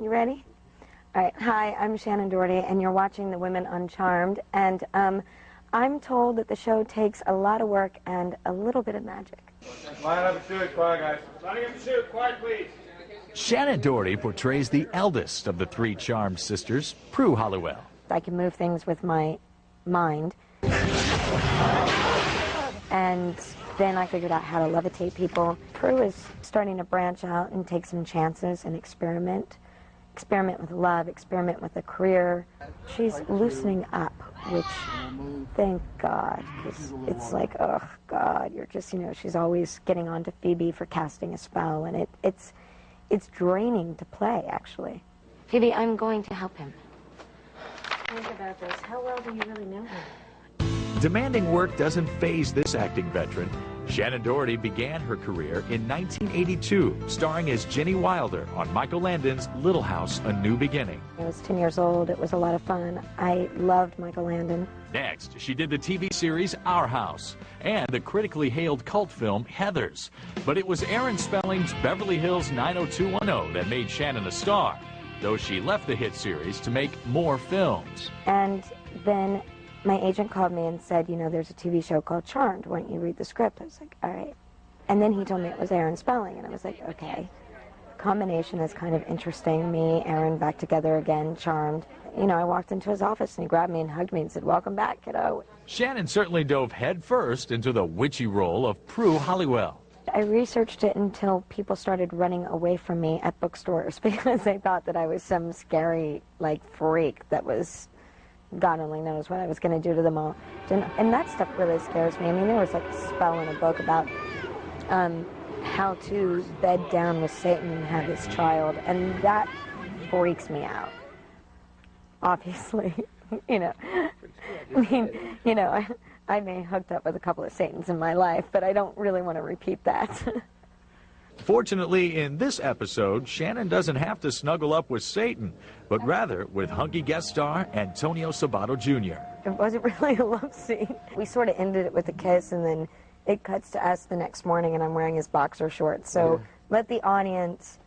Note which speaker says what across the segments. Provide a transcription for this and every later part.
Speaker 1: You ready? All right. Hi, I'm Shannon Doherty, and you're watching The Women on Charmed. And I'm told that the show takes a lot of work and a little bit of magic.
Speaker 2: Line up and shoot. Quiet, guys. Lining up and shoot. Quiet, please.
Speaker 3: Shannon Doherty portrays the eldest of the three Charmed sisters, Prue Halliwell.
Speaker 1: I can move things with my mind. And then I figured out how to levitate people. Prue is starting to branch out and take some chances and experiment. Experiment with love, experiment with a career. She's loosening up, which, thank God, because it's like, oh God, you're just, you know, she's always getting on to Phoebe for casting a spell, and it's draining to play, actually. Phoebe, I'm going to help him. Think about this. How well do you really know him?
Speaker 3: Demanding work doesn't faze this acting veteran. Shannon Doherty began her career in 1982, starring as Ginny Wilder on Michael Landon's Little House, A New Beginning.
Speaker 1: I was 10 years old. It was a lot of fun. I loved Michael Landon.
Speaker 3: Next, she did the TV series Our House and the critically hailed cult film Heathers. But it was Aaron Spelling's Beverly Hills 90210 that made Shannon a star, though she left the hit series to make more films.
Speaker 1: And then my agent called me and said, you know, there's a TV show called Charmed. Why don't you read the script? I was like, all right. And then he told me it was Aaron Spelling, and I was like, okay. Combination is kind of interesting. Me, Aaron, back together again, Charmed. You know, I walked into his office and he grabbed me and hugged me and said, welcome back, kiddo. Shannon
Speaker 3: certainly dove headfirst into the witchy role of Prue Halliwell.
Speaker 1: I researched it until people started running away from me at bookstores because they thought that I was some scary, like, freak that was, God only knows what I was going to do to them all. And that stuff really scares me. I mean, there was like a spell in a book about how to bed down with Satan and have his child, and that freaks me out. Obviously, you know. I mean, you know, I may have hooked up with a couple of Satans in my life, but I don't really want to repeat that.
Speaker 3: Fortunately, in this episode, Shannon doesn't have to snuggle up with Satan, but rather with hunky guest star Antonio Sabato Jr.
Speaker 1: It wasn't really a love scene. We sort of ended it with a kiss, and then it cuts to us the next morning, and I'm wearing his boxer shorts. So let the audience,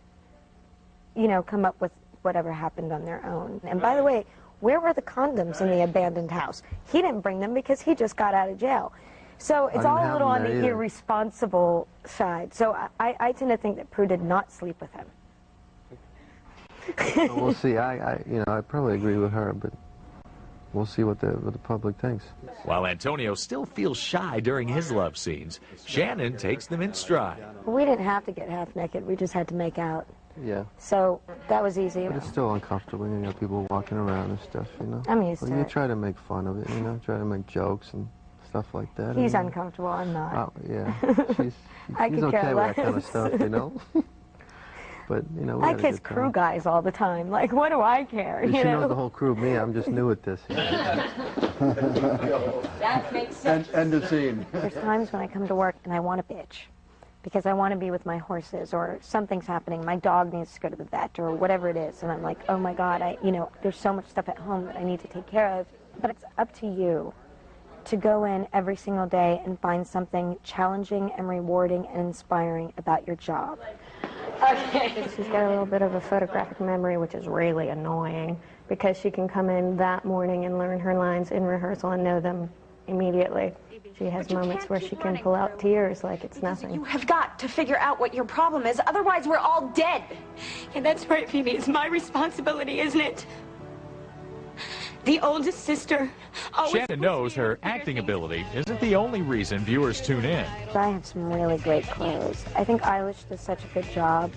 Speaker 1: you know, come up with whatever happened on their own. And by the way, where were the condoms in the abandoned house? He didn't bring them because he just got out of jail. So it's all a little on the irresponsible side. So I tend to think that Prue did not sleep with him.
Speaker 4: Well, we'll see. I probably agree with her, but we'll see what the public thinks.
Speaker 3: While Antonio still feels shy during his love scenes, Shannon takes them in stride.
Speaker 1: We didn't have to get half naked. We just had to make out.
Speaker 4: Yeah.
Speaker 1: So that was easy.
Speaker 4: But it's still uncomfortable. You know, people walking around and stuff, you know.
Speaker 1: I'm used to it.
Speaker 4: You try to make fun of it, you know, try to make jokes and stuff like that.
Speaker 1: He's uncomfortable, I'm not.
Speaker 4: Oh, yeah. She's okay with that kind of stuff, you know. But, you know,
Speaker 1: I kiss crew guys all the time. Like, what do I care?
Speaker 4: She knows the whole crew. Me, I'm just new at this. You know?
Speaker 1: That makes sense.
Speaker 4: End the scene.
Speaker 1: There's times when I come to work and I want to bitch because I want to be with my horses, or something's happening. My dog needs to go to the vet, or whatever it is. And I'm like, oh my God, you know, there's so much stuff at home that I need to take care of. But it's up to you to go in every single day and find something challenging and rewarding and inspiring about your job. Okay.
Speaker 5: She's got a little bit of a photographic memory, which is really annoying, because she can come in that morning and learn her lines in rehearsal and know them immediately. She has moments where she can pull out tears like it's nothing.
Speaker 6: You have got to figure out what your problem is, otherwise we're all dead.
Speaker 7: Yeah, that's right, Phoebe. It's my responsibility, isn't it? The oldest sister.
Speaker 3: Shannon knows her acting ability isn't the only reason viewers tune in.
Speaker 1: I have some really great clothes. I think Alyssa does such a good job,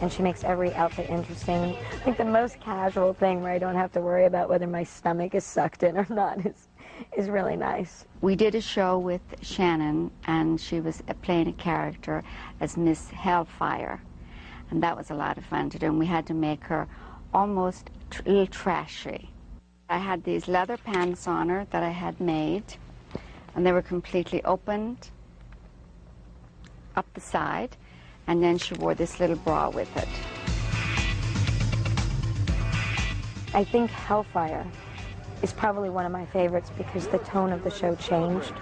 Speaker 1: and she makes every outfit interesting. I think the most casual thing where I don't have to worry about whether my stomach is sucked in or not is really nice.
Speaker 8: We did a show with Shannon, and she was playing a character as Miss Hellfire, and that was a lot of fun to do, and we had to make her almost a little trashy. I had these leather pants on her that I had made, and they were completely opened up the side, and then she wore this little bra with it.
Speaker 1: I think Hellfire is probably one of my favorites because the tone of the show changed.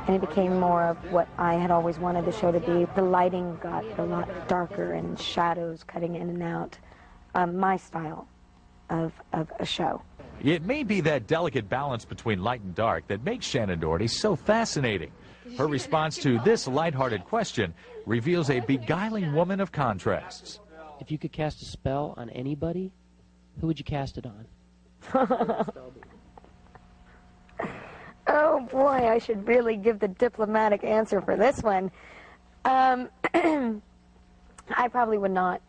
Speaker 1: and it became more of what I had always wanted the show to be. The lighting got a lot darker and shadows cutting in and out. My style of a show.
Speaker 3: It may be that delicate balance between light and dark that makes Shannen Doherty so fascinating. Her response to this lighthearted question reveals a beguiling woman of contrasts.
Speaker 9: If you could cast a spell on anybody, who would you cast it on?
Speaker 1: Oh boy, I should really give the diplomatic answer for this one. I probably would not.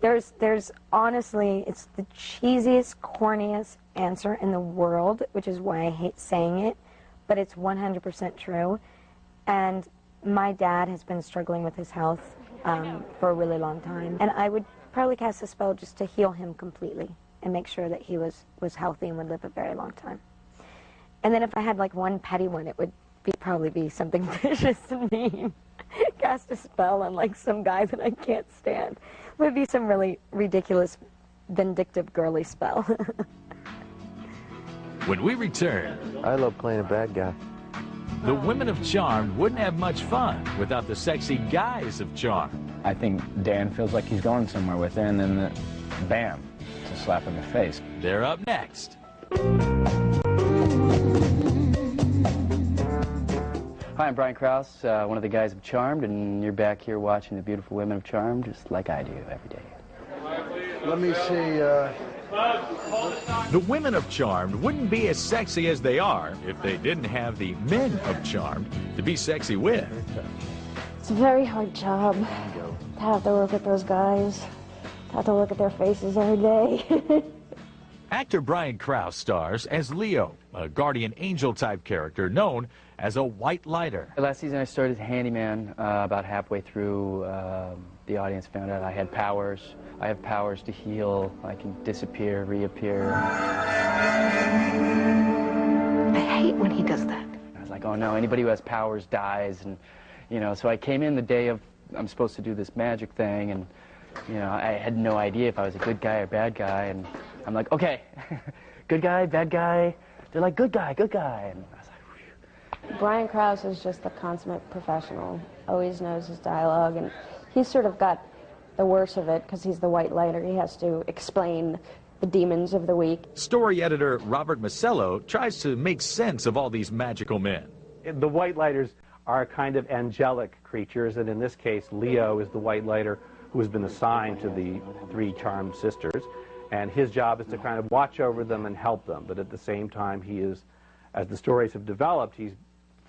Speaker 1: There's honestly, it's the cheesiest, corniest answer in the world, which is why I hate saying it, but it's 100% true. And my dad has been struggling with his health for a really long time, and I would probably cast a spell just to heal him completely and make sure that he was healthy and would live a very long time. And then if I had like one petty one, it would probably be something vicious and mean. Cast a spell on like some guy that I can't stand. It would be some really ridiculous, vindictive, girly spell.
Speaker 3: When we return,
Speaker 4: I love playing a bad guy.
Speaker 3: the women of Charmed wouldn't have much fun without the sexy guys of Charmed.
Speaker 10: I think Dan feels like he's going somewhere with her, and then bam, it's a slap in the face.
Speaker 3: They're up next.
Speaker 11: Hi, I'm Brian Krause, one of the guys of Charmed, and you're back here watching the beautiful women of Charmed, just like I do every day.
Speaker 4: Let me see,
Speaker 3: The women of Charmed wouldn't be as sexy as they are if they didn't have the men of Charmed to be sexy with.
Speaker 5: It's a very hard job to have to look at those guys, to have to look at their faces every day.
Speaker 3: Actor Brian Krause stars as Leo, a guardian angel type character known as a white lighter.
Speaker 11: Last season I started as handyman. About halfway through, the audience found out I had powers. I have powers to heal. I can disappear, reappear.
Speaker 5: I hate when he does that.
Speaker 11: I was like, oh no, anybody who has powers dies. And, you know, so I came in the day of, I'm supposed to do this magic thing, and, you know, I had no idea if I was a good guy or bad guy, and I'm like, okay, good guy, bad guy. They're like, good guy, good guy. And I was like, whew.
Speaker 5: Brian Krause is just the consummate professional, always knows his dialogue, and he's sort of got the worst of it because he's the white lighter. He has to explain the demons of the week.
Speaker 3: Story editor Robert Masello tries to make sense of all these magical men.
Speaker 12: The white lighters are kind of angelic creatures, and in this case, Leo is the white lighter who has been assigned to the three Charmed sisters, and his job is to kind of watch over them and help them, but at the same time he is, as the stories have developed, he's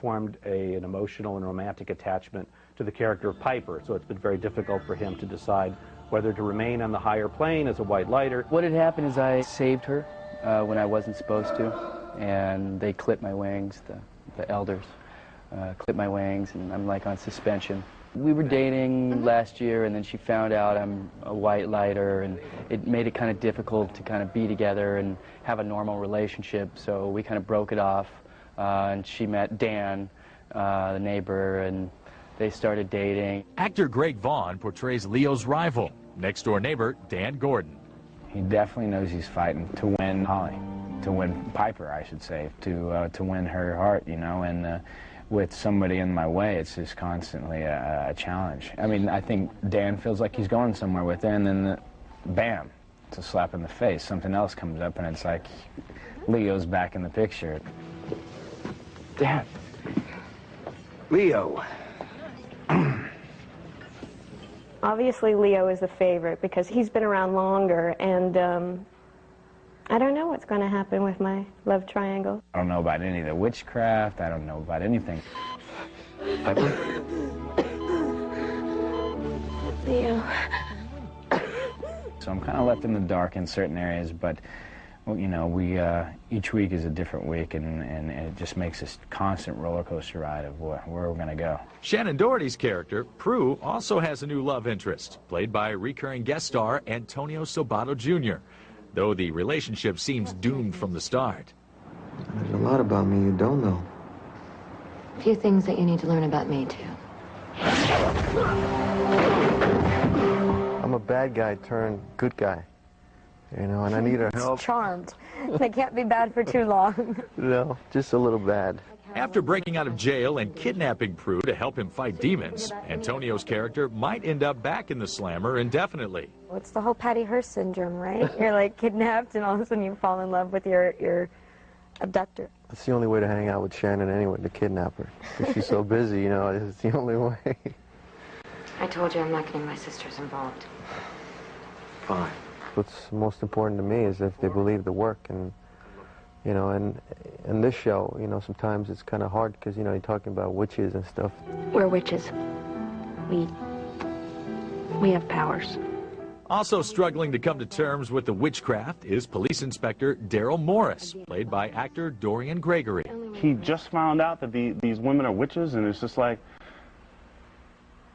Speaker 12: formed an emotional and romantic attachment to the character of Piper, so it's been very difficult for him to decide whether to remain on the higher plane as a white lighter.
Speaker 11: What had happened is I saved her when I wasn't supposed to, and they clipped my wings, the elders clipped my wings, and I'm like on suspension. We were dating last year, and then she found out I'm a white lighter, and it made it kind of difficult to kind of be together and have a normal relationship, so we kind of broke it off, and she met Dan, the neighbor, and they started dating.
Speaker 3: Actor Greg Vaughn portrays Leo's rival, next-door neighbor Dan Gordon.
Speaker 10: He definitely knows he's fighting to win Holly, to win Piper, I should say, to win her heart, you know, and with somebody in my way, it's just constantly a challenge. I mean, I think Dan feels like he's going somewhere with it, and then bam, it's a slap in the face. Something else comes up, and it's like Leo's back in the picture.
Speaker 11: Dan.
Speaker 10: Leo.
Speaker 5: Obviously, Leo is the favorite because he's been around longer, and I don't know what's going to happen with my love triangle.
Speaker 10: I don't know about any of the witchcraft. I don't know about anything. Piper?
Speaker 5: Leo.
Speaker 10: So I'm kind of left in the dark in certain areas, but you know, each week is a different week, and it just makes this constant roller coaster ride of where we're going to go.
Speaker 3: Shannen Doherty's character, Prue, also has a new love interest, played by recurring guest star Antonio Sabato Jr., though the relationship seems doomed from the start.
Speaker 4: There's a lot about me you don't know.
Speaker 1: A few things that you need to learn about me, too.
Speaker 4: I'm a bad guy turned good guy. You know, and I need her help.
Speaker 1: Charmed. They can't be bad for too long.
Speaker 4: No, just a little bad.
Speaker 3: After breaking out of jail and kidnapping Prue to help him fight demons, Antonio's character might end up back in the slammer indefinitely.
Speaker 1: It's the whole Patty Hearst syndrome, right? You're like kidnapped and all of a sudden you fall in love with your abductor.
Speaker 4: It's the only way to hang out with Shannon anyway, to kidnap her. Because she's so busy, you know, it's the only way.
Speaker 1: I told you I'm not getting my sisters involved.
Speaker 4: Fine. What's most important to me is if they believe the work, and you know, and this show, you know, sometimes it's kind of hard because, you know, you're talking about witches and stuff.
Speaker 1: We're witches. We have powers.
Speaker 3: Also struggling to come to terms with the witchcraft is Police Inspector Daryl Morris, played by actor Dorian Gregory.
Speaker 13: He just found out that these women are witches, and it's just like,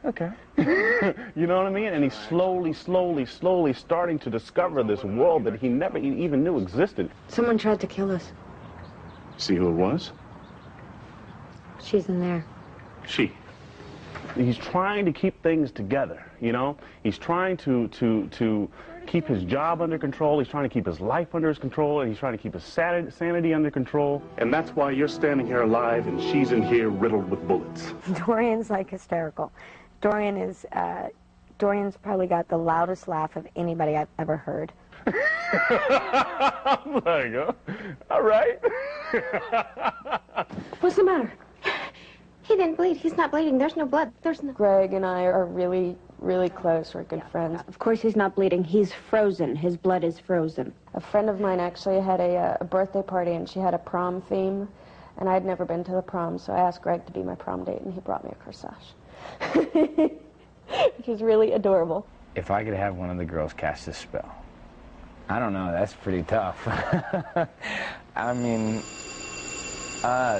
Speaker 13: okay. You know what I mean? And he's slowly starting to discover this world that he never even knew existed.
Speaker 1: Someone tried to kill us.
Speaker 13: See who it was?
Speaker 1: She's in there.
Speaker 13: She. He's trying to keep things together, you know? He's trying to keep his job under control. He's trying to keep his life under his control, and he's trying to keep his sanity under control. And that's why you're standing here alive, and she's in here riddled with bullets.
Speaker 1: Dorian's like hysterical. Dorian's probably got the loudest laugh of anybody I've ever heard.
Speaker 13: There you go. All right.
Speaker 5: What's the matter? He didn't bleed. He's not bleeding. There's no blood. There's no...
Speaker 14: Greg and I are really close. We're good friends.
Speaker 15: Of course he's not bleeding. He's frozen. His blood is frozen.
Speaker 14: A friend of mine actually had a birthday party, and she had a prom theme, and I'd never been to the prom, so I asked Greg to be my prom date, and he brought me a corsage. Which is really adorable.
Speaker 10: If I could have one of the girls cast a spell, I don't know, that's pretty tough. I mean,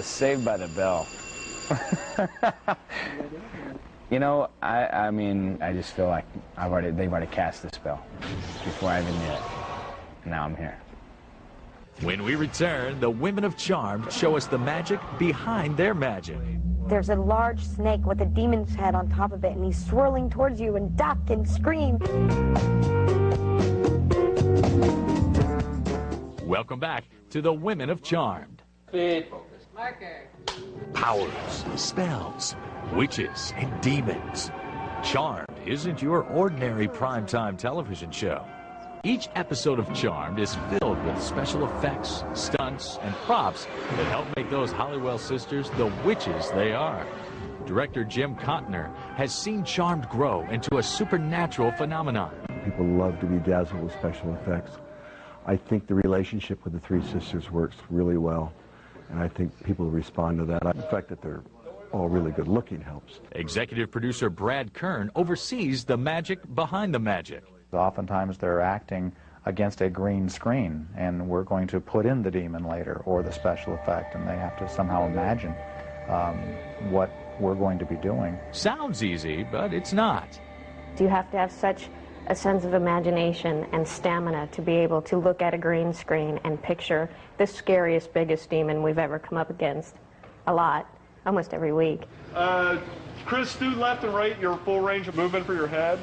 Speaker 10: Saved by the Bell. You know, I mean, I just feel like they've already cast the spell before I even knew it. And now I'm here.
Speaker 3: When we return, the women of Charmed show us the magic behind their magic.
Speaker 1: There's a large snake with a demon's head on top of it, and he's swirling towards you, and duck and scream.
Speaker 3: Welcome back to the Women of Charmed.
Speaker 2: Speed. Marker.
Speaker 3: Powers, spells, witches, and demons. Charmed isn't your ordinary primetime television show. Each episode of Charmed is filled with special effects, stunts, and props that help make those Halliwell sisters the witches they are. Director Jim Contner has seen Charmed grow into a supernatural phenomenon.
Speaker 16: People love to be dazzled with special effects. I think the relationship with the three sisters works really well, and I think people respond to that. The fact that they're all really good looking helps.
Speaker 3: Executive producer Brad Kern oversees the magic behind the magic.
Speaker 17: Oftentimes they're acting against a green screen, and we're going to put in the demon later or the special effect, and they have to somehow imagine what we're going to be doing.
Speaker 3: Sounds easy, but it's not.
Speaker 5: You have to have such a sense of imagination and stamina to be able to look at a green screen and picture the scariest, biggest demon we've ever come up against. A lot, almost every week.
Speaker 2: Chris, student left and right, your full range of movement for your head.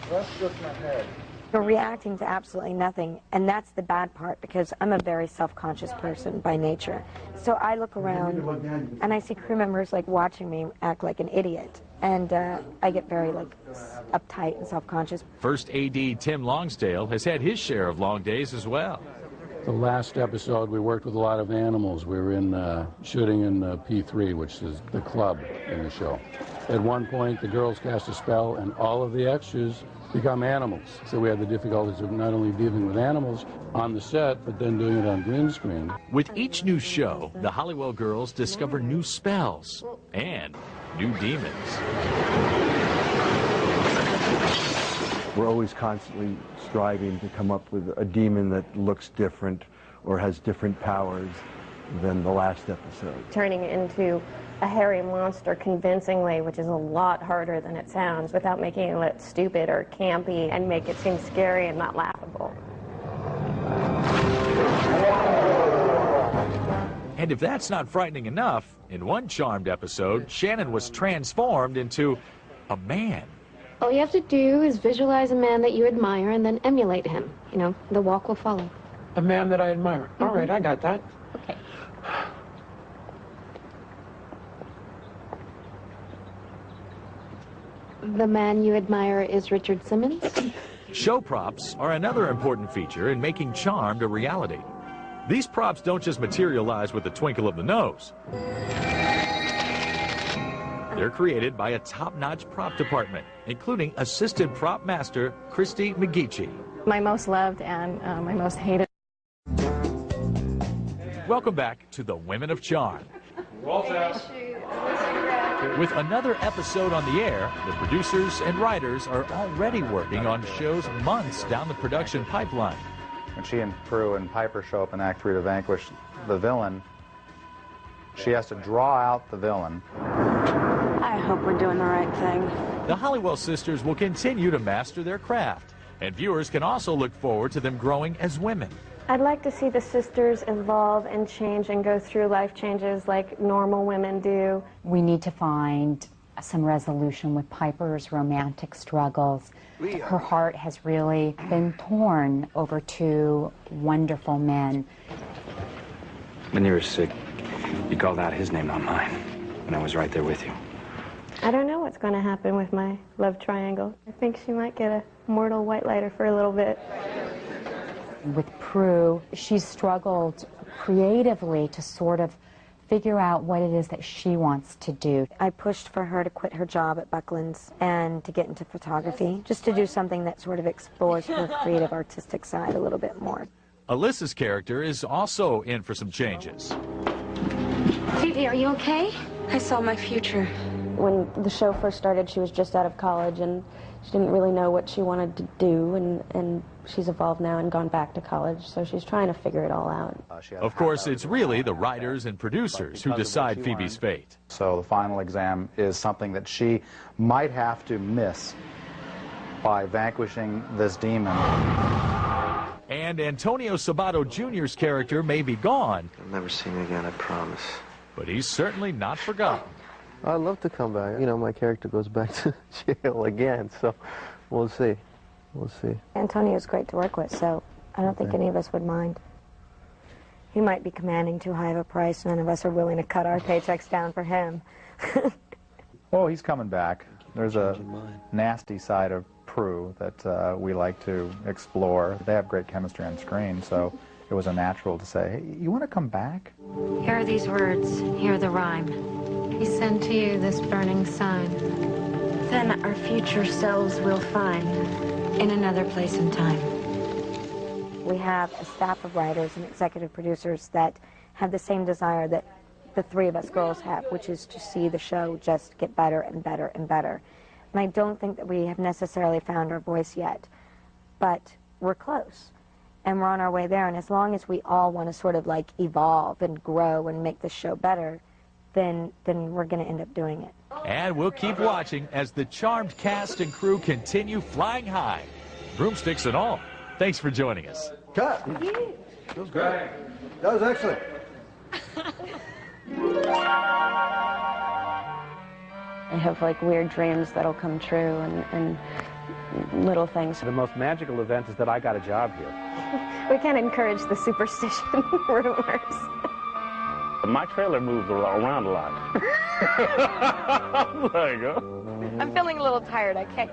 Speaker 2: That's just my head.
Speaker 1: You're reacting to absolutely nothing, and that's the bad part, because I'm a very self-conscious person by nature. So I look around, and I see crew members like watching me act like an idiot, and I get very like uptight and self-conscious.
Speaker 3: First AD Tim Longsdale has had his share of long days as well.
Speaker 18: The last episode, we worked with a lot of animals. We were in shooting in P3, which is the club in the show. At one point, the girls cast a spell, and all of the extras become animals. So we had the difficulties of not only dealing with animals on the set, but then doing it on green screen.
Speaker 3: With each new show, the Halliwell girls discover new spells and new demons.
Speaker 16: We're always constantly striving to come up with a demon that looks different or has different powers than the last episode.
Speaker 5: Turning it into a hairy monster convincingly, which is a lot harder than it sounds, without making it look stupid or campy and make it seem scary and not laughable.
Speaker 3: And if that's not frightening enough, in one Charmed episode, Shannon was transformed into a man.
Speaker 19: All you have to do is visualize a man that you admire and then emulate him. You know, the walk will follow.
Speaker 20: A man that I admire. All right, I got that.
Speaker 19: Okay. The man you admire is Richard Simmons?
Speaker 3: Show props are another important feature in making Charmed a reality. These props don't just materialize with the twinkle of the nose. They're created by a top-notch prop department, including assistant prop master Christy McGeechee.
Speaker 20: My most loved and my most hated.
Speaker 3: Welcome back to the Women of Charm. With another episode on the air, the producers and writers are already working on shows months down the production pipeline.
Speaker 17: When she and Prue and Piper show up in Act 3 to vanquish the villain, she has to draw out the villain.
Speaker 14: I hope we're doing the right thing.
Speaker 3: The Halliwell sisters will continue to master their craft, and viewers can also look forward to them growing as women.
Speaker 5: I'd like to see the sisters evolve and change and go through life changes like normal women do.
Speaker 21: We need to find some resolution with Piper's romantic struggles. Her heart has really been torn over two wonderful men.
Speaker 10: When you were sick, you called out his name, not mine, and I was right there with you.
Speaker 5: I don't know what's going to happen with my love triangle. I think she might get a mortal white lighter for a little bit.
Speaker 21: With Prue, she's struggled creatively to sort of figure out what it is that she wants to do.
Speaker 1: I pushed for her to quit her job at Buckland's and to get into photography, just to do something that sort of explores her creative artistic side a little bit more.
Speaker 3: Alyssa's character is also in for some changes.
Speaker 6: Phoebe, are you okay? I saw my future.
Speaker 14: When the show first started, she was just out of college, and she didn't really know what she wanted to do, and she's evolved now and gone back to college, so she's trying to figure it all out.
Speaker 3: Of course, it's really the writers and producers who decide Phoebe's fate.
Speaker 17: So the final exam is something that she might have to miss by vanquishing this demon.
Speaker 3: And Antonio Sabato Jr.'s character may be gone.
Speaker 4: I'll never see him again, I promise.
Speaker 3: But he's certainly not forgotten.
Speaker 4: I'd love to come back. You know, my character goes back to jail again, so we'll see. We'll see.
Speaker 1: Antonio's great to work with, so I don't think any of us would mind. He might be commanding too high of a price. None of us are willing to cut our paychecks down for him.
Speaker 17: Oh, he's coming back. There's a nasty side of Prue that we like to explore. They have great chemistry on screen, so it was a natural to say, hey, you want to come back?
Speaker 19: Here are these words. Hear the rhyme. He sent to you this burning sign.
Speaker 6: Then our future selves will find in another place and time.
Speaker 1: We have a staff of writers and executive producers that have the same desire that the three of us girls have, which is to see the show just get better and better and better. And I don't think that we have necessarily found our voice yet, but we're close. And we're on our way there, and as long as we all want to sort of like evolve and grow and make the show better, then we're going to end up doing it.
Speaker 3: And we'll keep watching as the Charmed cast and crew continue flying high, broomsticks and all. Thanks for joining us.
Speaker 16: Cut. That was great. That was excellent.
Speaker 14: I have like weird dreams that'll come true and little things.
Speaker 12: The most magical event is that I got a job here.
Speaker 5: We can't encourage the superstition rumors.
Speaker 13: My trailer moves around a lot.
Speaker 20: I'm feeling a little tired. I can't